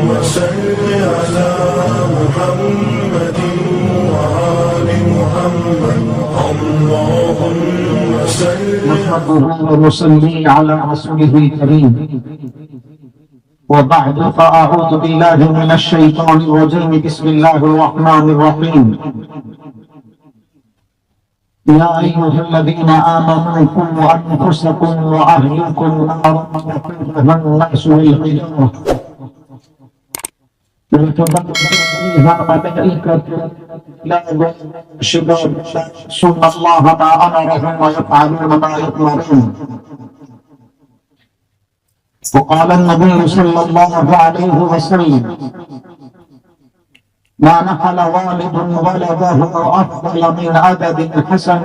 صل على محمد وآل محمد اللهم صل نحمده ونصلي على رسوله الكريم وبعد فأعوذ بالله من الشيطان الرجيم بسم الله الرحمن الرحيم يا أيها الذين آمنوا قوا أنفسكم وأهليكم نارا وقودها الناس والحجارة فيها ملائكة لا شداد يعصون الله ما أمرهم ويفعلون ما يؤمرون. وقال النبي صلى الله عليه وسلم ما نحل والد ولده أفضل من عدد الحسن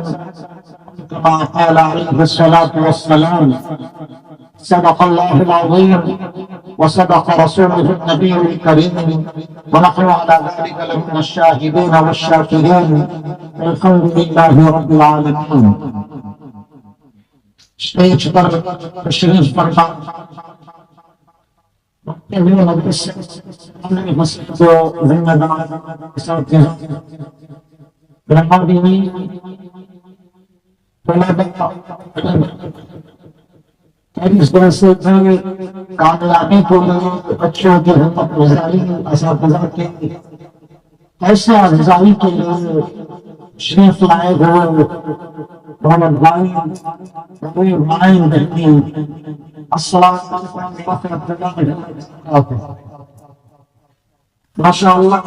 كما قال عليه الصلاة والسلام. صدق الله العظيم وصدق رسوله النبي الكريم ونحن على ذلك لمن الشاهدين والشاكرين الحمد لله رب العالمين. اسٹیج پر تشریف فرما کو ذمہ دار اس طرح سے کامیابی کو بچوں کی ہمت افزائی اساتذہ کے ایسے افزائی کے لیے شریف لائے ہوئے محمد بھائی مائن بہنی السلام علیکم ماشاء اللہ.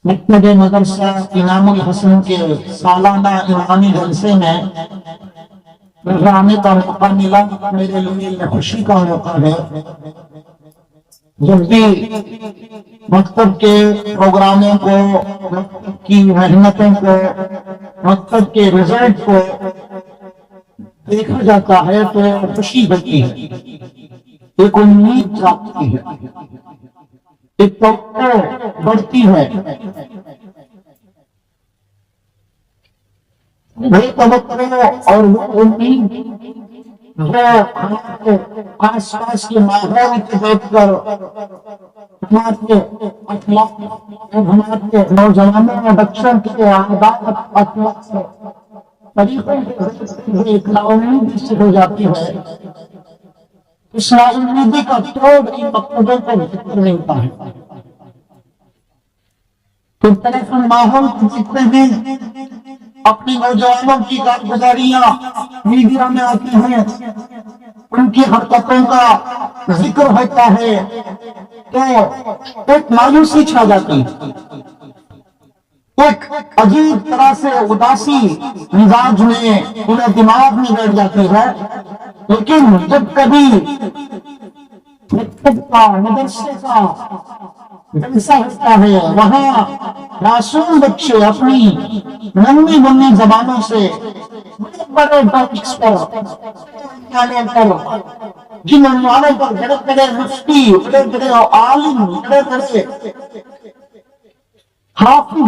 مکتب مدرسہ انعام الحسن کے سالانہ انعامی جلسے میں آنے کا موقع ملا. میرے لیے خوشی کا موقع ہے. جب بھی مکتب کے پروگراموں کو، مکتب کی محنتوں کو، مکتب کے رزلٹ کو دیکھا جاتا ہے تو خوشی ہوتی ہے، ایک امید جاگتی ہے، ایک توقع بڑھتی ہے. وہ توقع اور وہ امید جو ہمارے آس پاس کے ماحول کو دیکھ کر ہمارے اخلاق، ہمارے نوجوانوں اور بچوں کے عادات اخلاق سے طریقوں سے ایک ناامیدی سے ہو جاتی ہے. اس ناامیدی کا توڑ ان مکتبوں کو ذکر ملتا ہے. تو طرف ماحول کو دیکھتے ہیں، اپنے نوجوانوں کی کارگزاریاں میڈیا میں آتی ہیں، ان کی حرکتوں کا ذکر ہوتا ہے تو ایک مایوسی چھا جاتی ہے، ایک عجیب طرح سے اداسی مزاج میں پورے دماغ میں بیٹھ جاتی ہے. لیکن جب کبھی مکتب کا، مدرسے کا جلسہ ہوتا ہے، وہاں معصوم بچے اپنی ننھی منھی زبانوں سے بڑے بڑے ٹاپکس پر، جن عنوانوں پر بڑے بڑے مفتی، بڑے بڑے عالم، بڑے بڑے حافظ،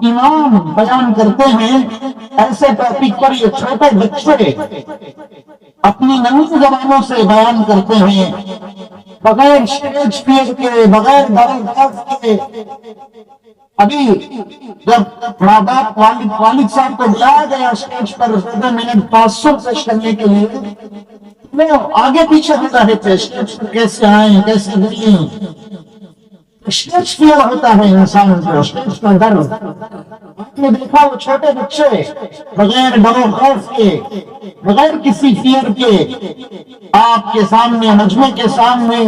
امام بیان کرتے ہیں، ایسے ٹاپک پر یہ چھوٹے بچے اپنی ننھی زبانوں سے بیان کرتے ہیں، بغیر اسٹیج فیئر کے، بغیر درخواست کے. ابھی جب ماں باپ والد صاحب کو بلایا گیا اسٹیج پر 14 منٹ 500 پیش کرنے کے لیے، وہ آگے پیچھے ہو رہے تھے، اسٹیج پر کیسے آئیں، کیسے نہیں. اسٹیج فیئر ہوتا ہے انسان کو، اسٹیج کا ڈر. آپ نے دیکھا وہ چھوٹے بچے بغیر ڈر و خوف کے، بغیر کسی فیئر کے آپ کے سامنے، مجمع کے سامنے،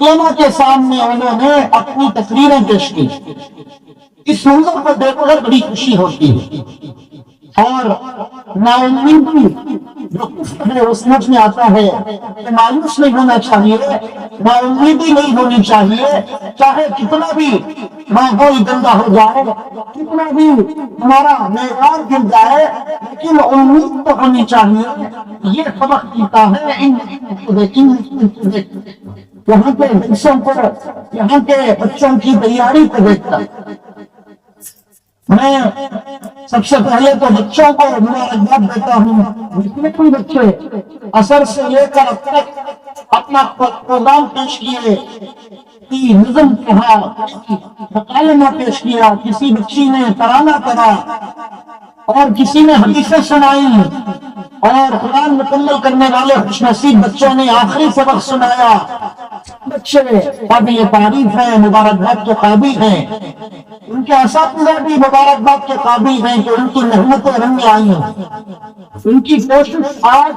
علماء کے سامنے انہوں نے اپنی تقریریں پیش کی. اس منظر کو دیکھ کر بڑی خوشی ہوتی ہے. اور ناامیدی جو کفر ہے وہ سمجھ میں آتا ہے کہ مایوس نہیں ہونا چاہیے، ناامیدی نہیں ہونی چاہیے، چاہے کتنا بھی ماحول گندا ہو جائے، کتنا بھی ہمارا معیار گر جائے، لیکن امید تو ہونی چاہیے. یہ سبق ملتا ہے یہاں کے بچوں کو، یہاں کے بچوں کی تیاری کو دیکھ کر. میں سب سے پہلے تو بچوں کو مبارکباد دیتا ہوں. جتنے بھی بچے اثر سے لے کر اب تک اپنا پروگرام پیش کیے، کسی نظم کہا، مکالمہ پیش کیا، کسی بچی نے ترانہ کرا، اور کسی نے حدیثیں سنائی، اور قرآن مکمل کرنے والے خوش نصیب بچوں نے آخری سبق سنایا۔ بچے قابل تعریف ہیں، مبارکباد کے قابل ہیں، ان کے اساتذہ بھی مبارکباد کے قابل ہیں کہ ان کی محنتیں رنگ آئی ہیں، ان کی کوشش آج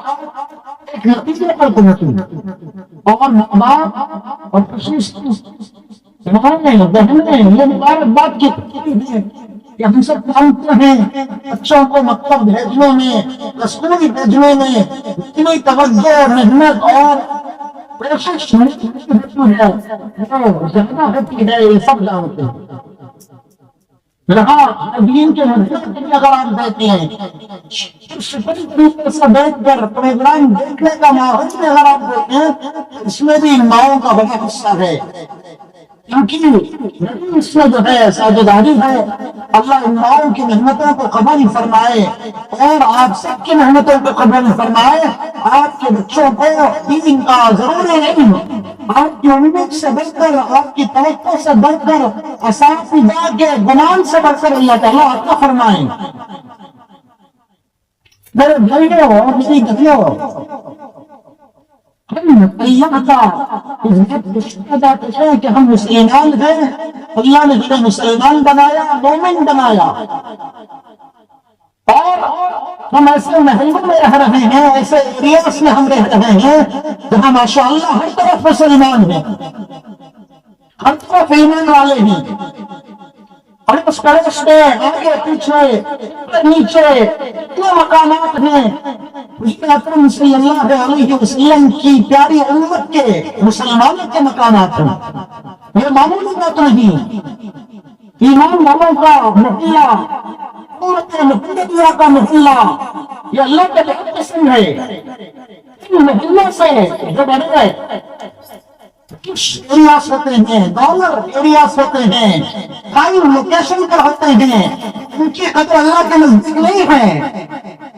ایک نتیجے پر پہنچی، اور ماں باپ اور خصوص مائیں بہنیں یہ مبارکباد کی تقریب ہے کہ ہم سب جانتے ہیں بچوں کو مکتب بھیجنے میں، اسکول بھیجنے میں اتنی توجہ، محنت اور کوشش ہوتی ہے، وہ زیادہ ہوتی ہے، یہ سب جانتے ہیں۔ یہاں دین کے مدد کے اگر آپ دیکھتے ہیں، شکری طریقے سے بیٹھ کر پروگرام دیکھنے کا ماحول میں اگر آپ دیکھتے ہیں، اس میں بھی ماؤں کا بڑا حصہ ہے، کیونکہ اس میں جو ہے ساجداری ہے۔ اللہ ان ماؤں کی محنتوں کو قبول فرمائے، اور آپ سب کی محنتوں کو قبول فرمائے۔ آپ کے بچوں کو دین کا ضروری علم، آپ کی امید سے بڑھ کر، آپ کی توقع سے بڑھ کر، اساتذہ کے گمان سے بڑھ کر اللہ تعالیٰ عطا فرمائیں۔ میرے بھائیوں اور میری بہنوں، ہم اللہ کا اس بات کو شکر ادا کرتے ہیں کہ ہم مسلمان ہیں، اللہ نے ہمیں مسلمان بنایا، مومن بنایا، اور ہم ایسے محلوں میں رہ رہے ہیں، ایسے ایریاز میں ہم رہ رہے ہیں جہاں ماشاءاللہ ہر طرف مسلمان ہیں، ہر طرف ایمان والے ہیں، اور اس پڑوس میں آگے پیچھے نیچے اتنے مکانات ہیں۔ حضور اکرم صلی اللہ علیہ وسلم کی پیاری امت کے مسلمانوں کے مکانات ہیں، یہ معمولی بات نہیں۔ ایمان والوں کا محلہ، پورے محلہ کا محلہ، یہ اللہ کے بہت پسند ہے۔ ان محلوں سے جو بڑے ایریاز ہوتے ہیں، ڈالر ایریاز ہوتے ہیں، پرائم لوکیشن پر ہوتے ہیں، ان کی قدر اللہ کے نزدیک نہیں ہے،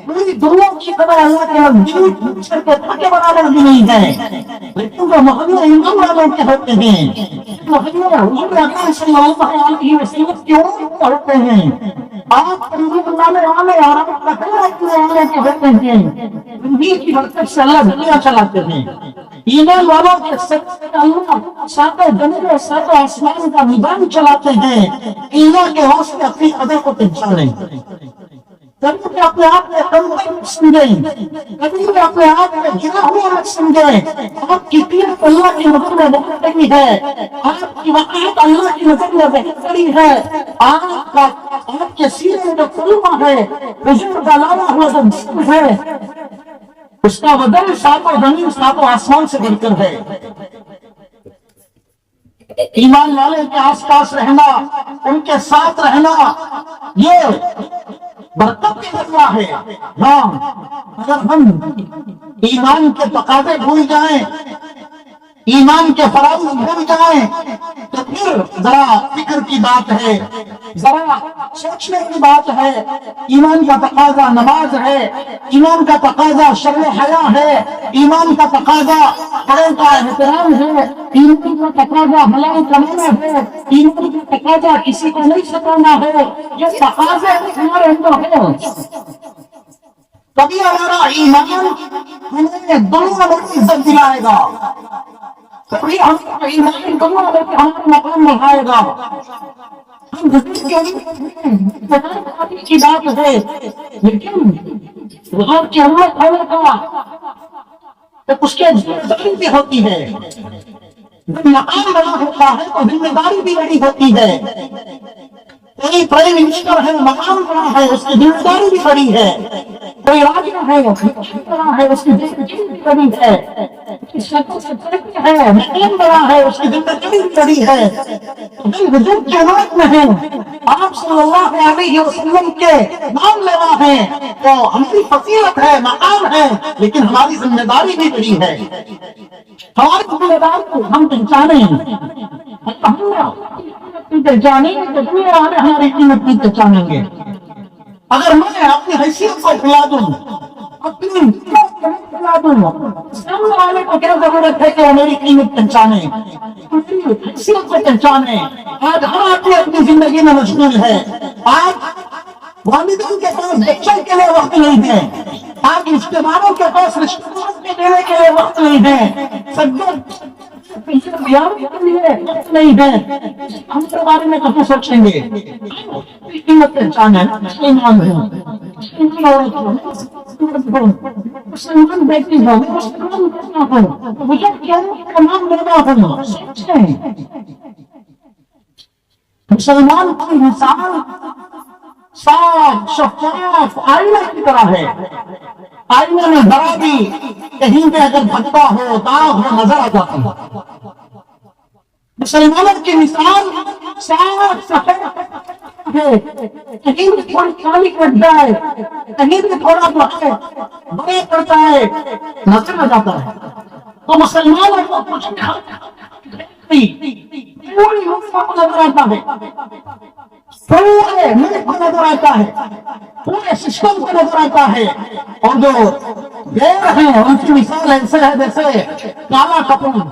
پوری دنیا کی قدر اللہ کے نزدیک مچھر کے تھکے برابر بھی نہیں ہے، لیکن جو محلے ایمان والوں کے ہوتے ہیں، محلے حضور اکرم صلی اللہ علیہ وسلم کی امت کے ہوتے ہیں، آپ تنظیم بنانے والے اور آپ کا خیرات کرنے والے کے ہوتے ہیں، انہیں کی برکت سے اللہ دنیا چلاتے ہیں۔ ایمان والوں کے ساتھ اللہ ساتوں زمین اور ساتوں آسمان کا نظام چلاتے ہیں۔ اللہ کے واسطے اپنی قدر کو پہچانیں، کبھی بھی اپنے آپ میں کمزور مت سمجھیں، کبھی بھی اپنے آپ میں گرا ہوا مت سمجھیں۔ آپ کی قیمت اللہ کی نظر میں بہت بڑی ہے، آپ کی وقت اللہ کی نظر میں بہت بڑی ہے۔ آپ کے سینے میں جو کلمہ ہے، حضور کا لاوا ہوا جو جسم ہے، اس کا بدن ساتوں زمین ساتوں آسمان سے بڑھ کر ہے۔ ایمان والے کے آس پاس رہنا، ان کے ساتھ رہنا، یہ برکت کا ذریعہ ہے۔ ہاں، اگر ہم ایمان کے تقاضے بھول جائیں، ایمان کے فرائض بھول جائیں، تو پھر ذرا فکر کی بات ہے، ذرا سوچنے کی بات ہے۔ ایمان کا تقاضا نماز ہے، ایمان کا تقاضا شرم حیا ہے، ایمان کا تقاضا بڑوں کا احترام ہے، ایمان کا تقاضا حلال کمانا ہے، ایمان کا تقاضا کسی کو نہیں ستانا ہے۔ یہ تقاضے ہمارے اندر ہیں، کبھی ہمارا ایمان ہمیں دنیا میں عزت دلائے گا، کبھی ہمارا ایمان دنیا میں ہمارا مقام بڑھائے گا۔ ہم حضور کے لیے کی بات ہے، لیکن وہاں کی امت ہونے کا تو اس کے ذمہ داری بھی ہوتی ہے۔ جب مقام بڑا ہوتا ہے تو ذمہ داری بھی بڑی ہوتی ہے۔ کوئی پرائم منسٹر ہے، مقام بڑا ہے، اس کی ذمہ داری بھی بڑی ہے۔ کوئی راجا ہے، بڑا ہے، اس کی ذمہ داری بھی بڑی ہے۔ ہے مقام بڑا ہے، اس کی ذمہ داری بھی بڑی ہے۔ حضور کی امت میں ہے، آپ صلی اللہ علیہ وسلم کے نام لیوا ہے تو ہماری فضیلت ہے، مقام ہے، لیکن ہماری ذمہ داری بھی بڑی ہے۔ ہماری ذمہ داری کو ہم پہچانیں، پہچانیں تو دنیا والے ہماری قیمت بھی پہچانیں گے۔ اگر میں اپنی حیثیت کو بھلا دوں، اپنی کھلا دوں، سامنے والے کو کیا ضرورت ہے کہ وہ میری قیمت پہچانے، حیثیت کو پہچانے؟ آج ہر آدمی اپنی زندگی میں مشغول ہے، آج والدین کے پاس بچوں کے لیے وقت نہیں ہے، آج رشتے داروں کے پاس رشتے داروں کے دینے کے لیے وقت نہیں ہے، نہیں ہے، ہم کے بارے میں کبھی سوچیں گے؟ قیمت پہچان ہے، مسلمان ہے، مسلمان عورت ہو، مسلمان بیٹی ہو، مسلمان بیٹا ہو، مجھے کیا نام لینا ہونا؟ سوچیں مسلمان کی مثال صاف شفاف آئینہ کی طرح ہے، آئینے میں ذرا بھی کہیں پہ اگر بھٹکا ہو، داغ ہو، نظر آ جاتا ہے۔ مسلمانوں کی مثال صاف سفید ہے، کہیں بھی تھوڑی کالی پڑ جائے، کہیں بھی تھوڑا بڑے پڑتا ہے، نظر آ جاتا ہے۔ تو مسلمانوں کو کچھ پوری امت کو نظر آتا ہے، پورے ملک کو نظر آتا ہے، پورے سسٹم کو نظر آتا ہے، اور جو غیر ہیں ان کی مثال ایسے ہے جیسے کالا کپڑا،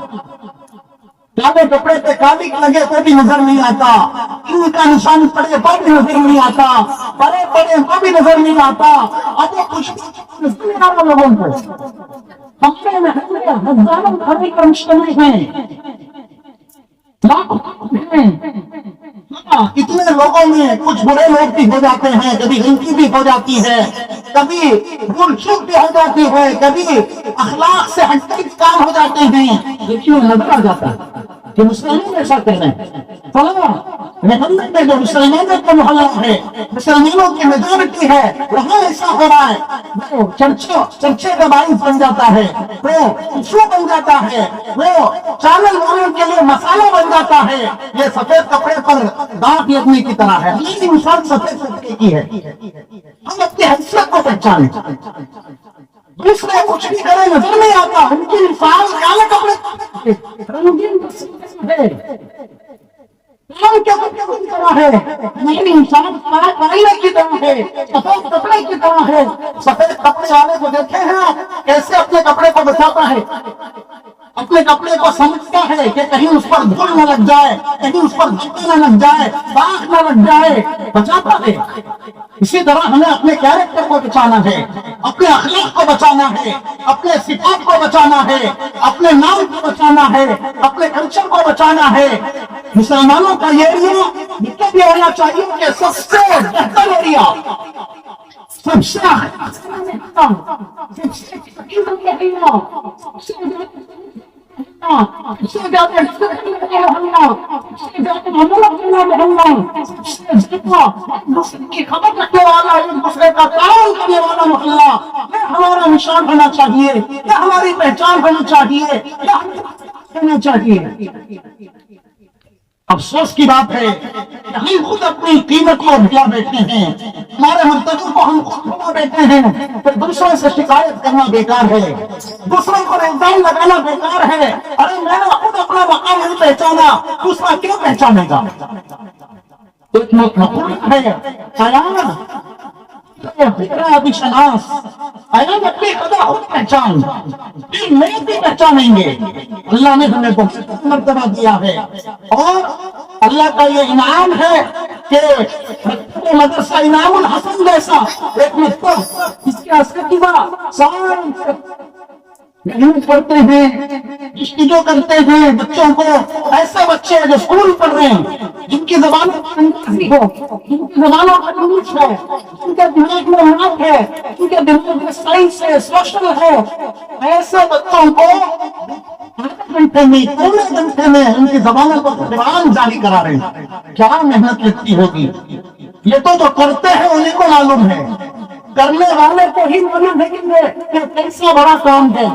کالے کپڑے پہ کالی لگے تو بھی نظر نہیں آتا، ان کا نشان پڑے تو بھی نظر نہیں آتا، پڑے پڑے تو بھی نظر نہیں آتا، اب وہ کچھ نظر نہیں آ رہا لوگوں کو، ہمارے محلے ہزاروں گھر پر مشتمل ہیں، اتنے لوگوں میں کچھ بڑے لوگ بھی ہو جاتے ہیں، کبھی غلطی بھی ہو جاتی ہے، کبھی بھول چوک بھی ہو جاتی ہے، کبھی اخلاق سے ہٹ کر کام ہو جاتے ہیں، لیکن نظر آ جاتا ہے کہ مسلمان ایسا کہنا ہے، فلاں محلے میں جو مسلمانوں کا محلہ ہے، مسلمانوں کی میجورٹی ہے، وہاں ایسا ہو رہا ہے، وہ چرچے کا باعث بن جاتا ہے، وہ ایشو بن جاتا ہے، وہ چینل والوں کے لیے مسئلہ بن جاتا ہے، یہ سفید کپڑے پر داغ لگنے کی طرح ہے۔ ہماری مثال سفید کپڑے کی ہے، ہم اپنی حیثیت کو پہچانے، اس میں کچھ بھی کرے نظر نہیں آتا، ان کی مثال کالے کپڑے رنگین ہے، کی طرح ہے، میری انسان آئینے کی طرح ہے، سفید کپڑے کی طرح ہے۔ سفید کپڑے والے کو دیکھے ہیں کیسے اپنے کپڑے کو بچاتا ہے، اپنے کپڑے کو سمجھتا ہے کہ کہیں اس پر دھول نہ لگ جائے، کہیں اس پر دھول نہ لگ جائے، داغ نہ لگ جائے، بچاتا ہے۔ اسی طرح ہمیں اپنے کیریکٹر کو بچانا ہے، اپنے اخلاق کو بچانا ہے، اپنے صفات کو بچانا ہے، اپنے نام کو بچانا ہے، اپنے کلچر کو بچانا ہے۔ مسلمانوں کا یہ ایریا یہ بھی ہونا چاہیے کہ سب سے بہتر ایریا، سب سے کی خبر رکھنے والا، ایک دوسرے کا تعاون کرنے والا محلہ، یہ ہمارا نشان ہونا چاہیے، یہ ہماری پہچان ہونی چاہیے، یہ ہونا چاہیے۔ افسوس کی بات ہے کہ ہم خود اپنی قیمت کو بھلا بیٹھے ہیں، ہمارے مرتبہ کو ہم خود بھلا بیٹھے ہیں، پھر دوسروں سے شکایت کرنا بیکار ہے، دوسروں کو الزام لگانا بیکار ہے۔ ارے میں نے خود اپنا مقام نہیں پہچانا، دوسرا کیوں پہچانے گا؟ ایک مقول ہے شناس، اپنی خدا خود پہچان، میں بھی پہچانیں گے۔ اللہ نے ہمیں بہت مرتبہ دیا ہے، اور اللہ کا یہ انعام ہے کہ مدرسہ انعام الحسن جیسا ایک مکتب، اس کے اساتذہ سارے محنت کرتے ہیں، جو کرتے ہیں بچوں کو، ایسے بچے جو اسکول پڑھ رہے ہیں، جن کی زبانوں کا انگریزی ہو، جن کی زبانوں کا انگلش ہے، جن کے دماغ میں میتھ ہے، جن کے دماغ میں سائنس ہے، سوشل ہے، ایسے بچوں کو آدھے گھنٹے میں، پونے گھنٹے میں ان کی زبانوں کو قرآن جاری کرا رہے ہیں۔ کیا محنت لگتی ہوگی؟ یہ تو جو کرتے ہیں انہیں کو معلوم ہے، کرنے والے کو ہی معلوم ہے کہ کیسا بڑا کام ہے۔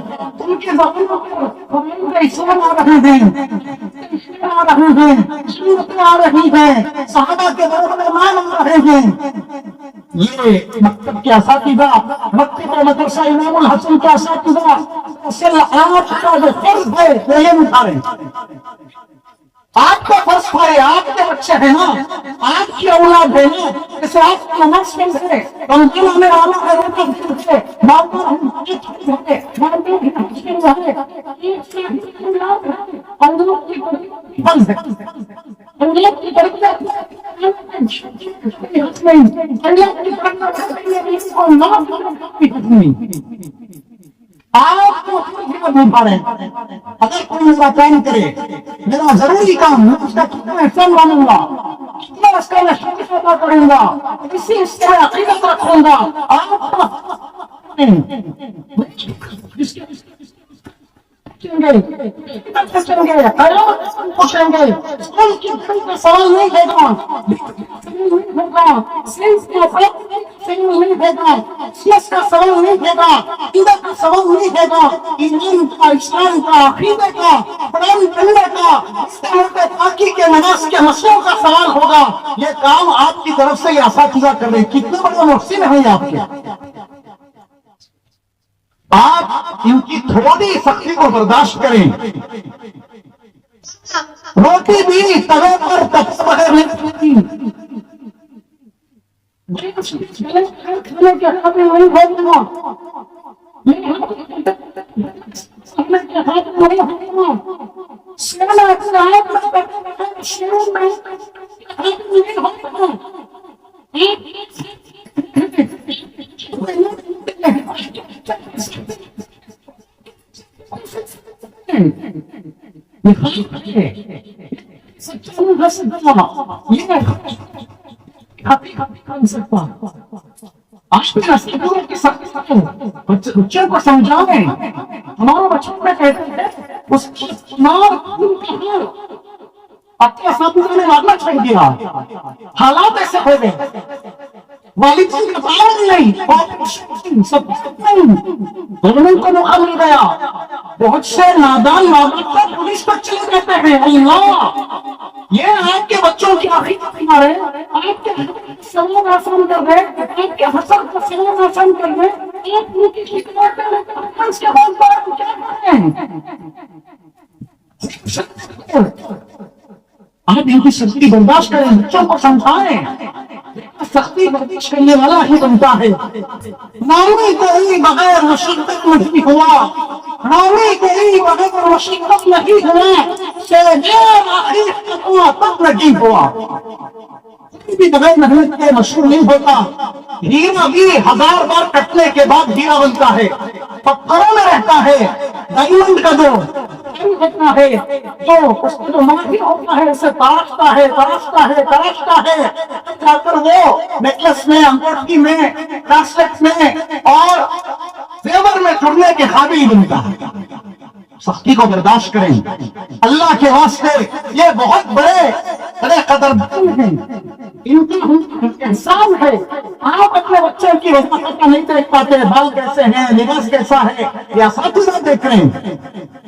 ان کی زبانوں پر اسلام آ رہے ہیں، آ رہے ہیں، سنتیں آ رہی ہیں، صحابہ کے بارے میں مان آ رہے ہیں۔ یہ مکتب کے اساتذہ، مکتب و مدرسہ انعام الحسن کے اساتذہ اصل آپ کا جو فرض ہے وہ یہ اٹھا رہے ہیں۔ آپ کا فرض ہے، آپ کے بچے ہیں نا، آپ کی اولاد ہے نا، جیسے آپ کی مسلم ہے، رمضان میں آنا ہے، روزہ ہے، مالدار ہے، مالدار ہے، اللہ کی بند ہے، اللہ کی برکت آپ کو نہیں پا رہے، اگر کوئی میرا کام کرے، میرا ضروری کام، میں اس کا کتنا احسان مانوں گا، کتنا اس کا میں شکر ادا کروں گا، اسی اس سے میں عقیدت رکھوں گا، آپ پوچھیں گے، پوچھیں گے، اسکول کی سوال نہیں دے گا، نہیں دے گا، سیاست کا سوال نہیں دے گا، عقیدت کا سوال نہیں دے گا، ایمان کا، اسلام کا، عقیدے کا، قرآن پڑھنے کا، پاکی کے نماز کے مسئلوں کا سوال ہوگا۔ یہ کام آپ کی طرف سے یہ اساتذہ کر رہے ہیں، کتنے بڑے محسن ہیں آپ کے۔ آپ ان کی تھوڑی سختی کو برداشت کریں، روٹی بھی توے پر تپے بغیر نہیں کھاتی، کھانے کے ہاتھ میں نہیں بھیجنا، کھانے کے ہاتھ میں نہیں بھیجنا، سونا اپنے آپ میں شروع میں ہاتھ میں نہیں بھیجنا، بچوں کو سمجھائیں، ہمارے بچوں میں کہتے ہیں اس کی اپنے ساتھ نے مارنا چھوڑ دیا، حالات ایسے ہو گئے، والدین کا پاور نہیں، سب گورنمنٹ کو موقع مل گیا، بہت سے نادان ماں باپ کو پولیس پر چلے جاتے ہیں۔ اللہ، یہ آپ کے بچوں کی عقیدت مارے، آپ کے سوال آسان کر دے، آپ کے حسن کا سوال آسان کر دے، آپ کی شکایت کے بعد کیا کریں؟ آپ ان کی سختی برداشت کریں، بچوں کو سمجھائیں، سختی برداشت کرنے والا ہی بنتا ہے۔ نامی کوئی بغیر مشقت نہیں ہوا، نامی کوئی بغیر مشقت نہیں ہوا، تب نہیں ہوا، کوئی بھی بغیر محنت کے مشہور نہیں ہوتا۔ ہیرا بھی 1000 بار کٹنے کے بعد ہیرا بنتا ہے، پتھروں میں رہتا ہے، ڈائمنڈ کا جو ہوتا ہے، جو اس کو جو ماہر ہوتا ہے اسے تراشتا ہے، تراشتا ہے، تراشتا ہے، جا کر وہ نیکلس میں، انگوٹھی میں، براسلیٹ میں اور زیور میں جڑنے کے قابل بنتا ہے۔ سختی کو برداشت کریں، اللہ کے واسطے یہ بہت بڑے قدر ہیں، ان کا احسان ہے۔ آپ اپنے بچوں کی وضاحت نہیں دیکھ پاتے، بال کیسے ہیں، لباس کیسا ہے، یہ اساتذہ دیکھ رہے ہیں،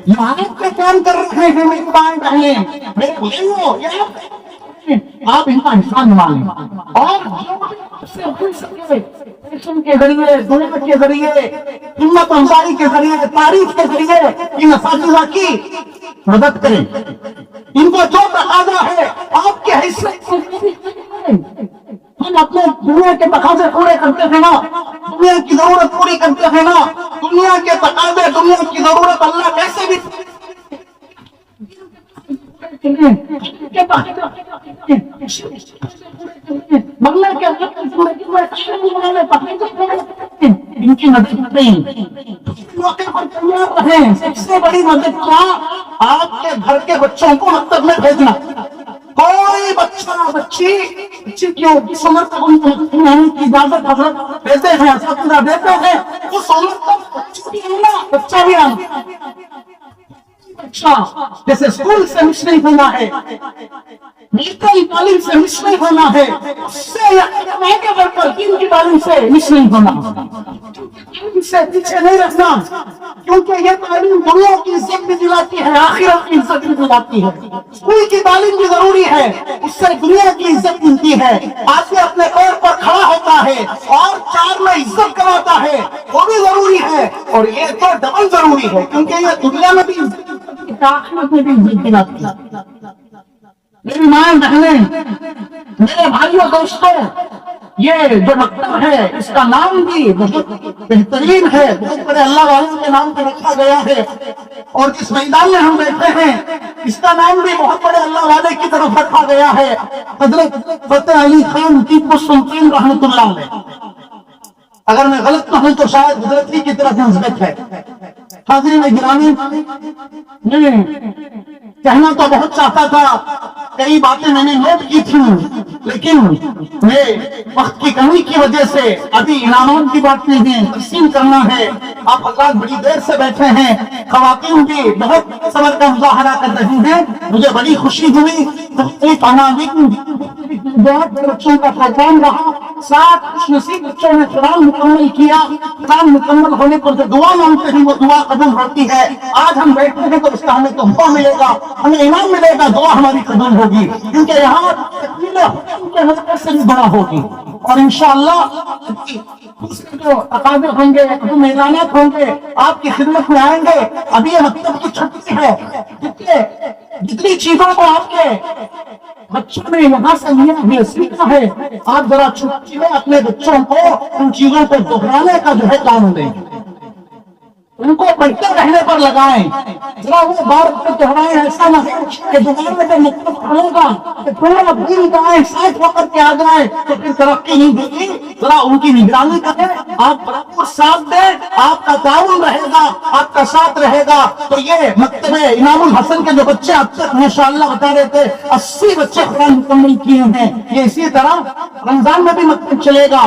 یہ آپ کے کام کر رہے ہیں، میری بائیں بہنیں، میرے بھائیوں، آپ ان کا احسان مانیں، اور کے ذریعے، دعا کے ذریعے، ہمت افزائی کے ذریعے، تعریف کے ذریعے ان اساتذہ کی مدد کریں۔ ان کو جو تقاضا ہے آپ کے حصے، ہم اپنے دنیا کے تقاضے پورے کرتے ہیں نا، دنیا کی ضرورت پوری کرتے ہیں نا، دنیا کے تقاضے، دنیا کی ضرورت اللہ کیسے بھی بنگلہ کے ان کی مدد کریں، موقع پر تیار رہیں۔ سب سے بڑی مدد کیا؟ آپ کے گھر کے بچوں کو مکتب میں بھیجنا۔ کوئی بچہ بچی کی عمر تک ان کی اجازت حضرت دیتے ہیں، اساتذہ دیتے ہیں، اس عمر تک بچہ بھی آنا، اچھا جیسے اسکول سے مس نہیں ہونا ہے، میڈیکل تعلیم سے مس نہیں ہونا ہے، اس سے آگے بڑھ کر دین کی تعلیم سے مس نہیں ہونا، تعلیم سے پیچھے نہیں رہنا، کیونکہ یہ تعلیم دنیا کی عزت بھی دلاتی ہے، آخرت کی عزت بھی دلاتی ہے۔ اسکول کی تعلیم بھی ضروری ہے، اس سے دنیا کی عزت ملتی ہے، آدمی اپنے پیر پر کھڑا ہوتا ہے اور 4 میں عزت کماتا ہے، وہ بھی ضروری ہے، اور یہ تو ڈبل ضروری ہے، کیونکہ یہ دنیا میں بھی آخرت میں بھی عزت دلاتی ہے۔ میری ماں بہنیں، میرے بھائیوں دوستوں، یہ جو مکتب ہے اس کا نام بھی بہت بہترین ہے، بہت بڑے اللہ والوں کے نام پہ رکھا گیا ہے، اور جس میدان میں ہم بیٹھے ہیں اس کا نام بھی بہت بڑے اللہ والے کی طرف رکھا گیا ہے، حضرت فتح علی خان ٹیپو سلطان رحمۃ اللہ علیہ۔ اگر میں غلط نہ ہوں تو شاید حضرت ہی کی طرف نسبت ہے۔ حاضرین گرامی، میں کہنا تو بہت چاہتا تھا، کئی باتیں میں نے نوٹ کی تھیں، لیکن میں وقت کی کمی کی وجہ سے ابھی انعامات کی بات نہیں ہے، تقسیم کرنا ہے۔ آپ حضرات بڑی دیر سے بیٹھے ہیں، خواتین بھی بہت صبر کا مظاہرہ کر رہی ہیں، مجھے بڑی خوشی ہوئی۔ بچوں کا پروگرام رہا، 7 خوش نصیب بچوں نے قرآن مکمل کیا۔ قرآن مکمل ہونے پر جو دعا مانگتے ہیں وہ دعا قبول ہوتی ہے۔ آج ہم بیٹھے ہیں تو اس کا ہمیں تحفہ ملے گا، ہمیں انعام ملے گا، دعا ہماری قبول ہوگی، کیونکہ یہاں تکمیل حکم کے حلقے سے بھی بڑا ہوگی، اور انشاءاللہ اس کے جو تقاضے ہوں گے، جو اعلانات ہوں گے، آپ کی خدمت میں آئیں گے۔ ابھی یہ مکتب کی چھٹی ہے، جتنی چیزوں کو آپ کے بچوں نے یہاں سے لیا ہے، سیکھا ہے، آپ ذرا چھٹی میں اپنے بچوں کو ان چیزوں کو دہرانے کا جو ہے کام دیں، ان کو پڑھتے رہنے پر لگائیں، ذرا وہ بار بار دہرائیں۔ ایسا نہ ہو کہ دوبارہ میں جب مکتب کھلے گا تو پورا بھول جائیں، ساتھ وقت کے آ جائیں تو پھر ترقی نہیں ہوگی۔ ذرا ان کی نگرانی کریں، آپ برابر ساتھ دیں، آپ کا تعاون رہے گا، آپ کا ساتھ رہے گا، تو یہ مکتب انعام الحسن کے جو بچے اب تک ماشاءاللہ بتا رہے تھے 80 بچے قرآن مکمل کیے ہیں، یہ اسی طرح رمضان میں بھی مکتب چلے گا،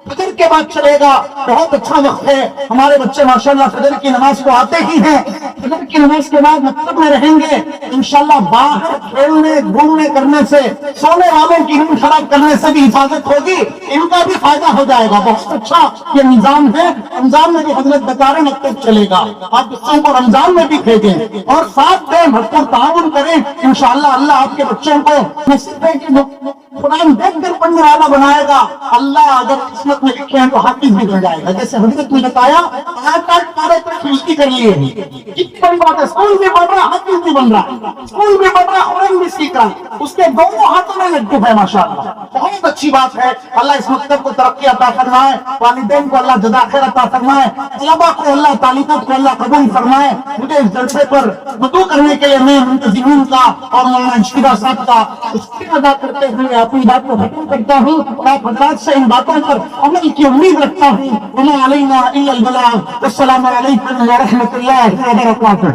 فجر کے بعد چلے گا، بہت اچھا وقت ہے۔ ہمارے بچے ماشاءاللہ فجر کی نماز کو آتے ہی ہیں، فجر کی نماز کے بعد مکتب میں رہیں گے، انشاءاللہ باہر کھیلنے گھومنے کرنے سے، سونے والوں کی نیند خراب کرنے سے بھی حفاظت ہوگی، ان کا بھی فائدہ ہو جائے گا۔ بہت اچھا یہ نظام ہے، رمضان میں بھی حضرت بتا رہے مکتب چلے گا، آپ بچوں کو رمضان میں بھی بھیجیں اور ساتھ دیں، بھرپور تعاون کریں، انشاءاللہ اللہ آپ کے بچوں کو نصیب ہے کہ قرآن دیکھ کر پڑھنے والا بنائے گا، اللہ اگر قسمت میں لکھے ہیں تو حافظ بھی ہو جائے گا۔ جیسے حضرت نے بتایا آیت پارے پر خلوصی کر لیے ہیں، کتنی بڑی بات ہے، اسکول بھی پڑھ رہا، حافظ بھی بن رہا، اسکول بھی پڑھ رہا، قرآن بھی سیکھ رہا، اس کے دونوں ہاتھوں میں لڈو ہے ماشاءاللہ، بہت اچھی بات ہے۔ اللہ اس مکتب کو ترقی عطا فرمائے، والدین کو اللہ جزا خیر عطا فرمائے، طلباء کو اللہ، طالبات کو اللہ قبول فرمائے۔ مجھے اس جلسے پر وضو کرنے کے لیے میں منتظمین کا اور مولانا انشیدہ صاحب کا شکریہ ادا کرتے ہوئے اپنی بات کو ختم کرتا ہوں، اور آپ حضرات سے ان باتوں پر عمل کی امید رکھتا ہوں۔ وما علینا الا البلاغ، والسلام علیکم ورحمۃ اللہ وبرکاتہ۔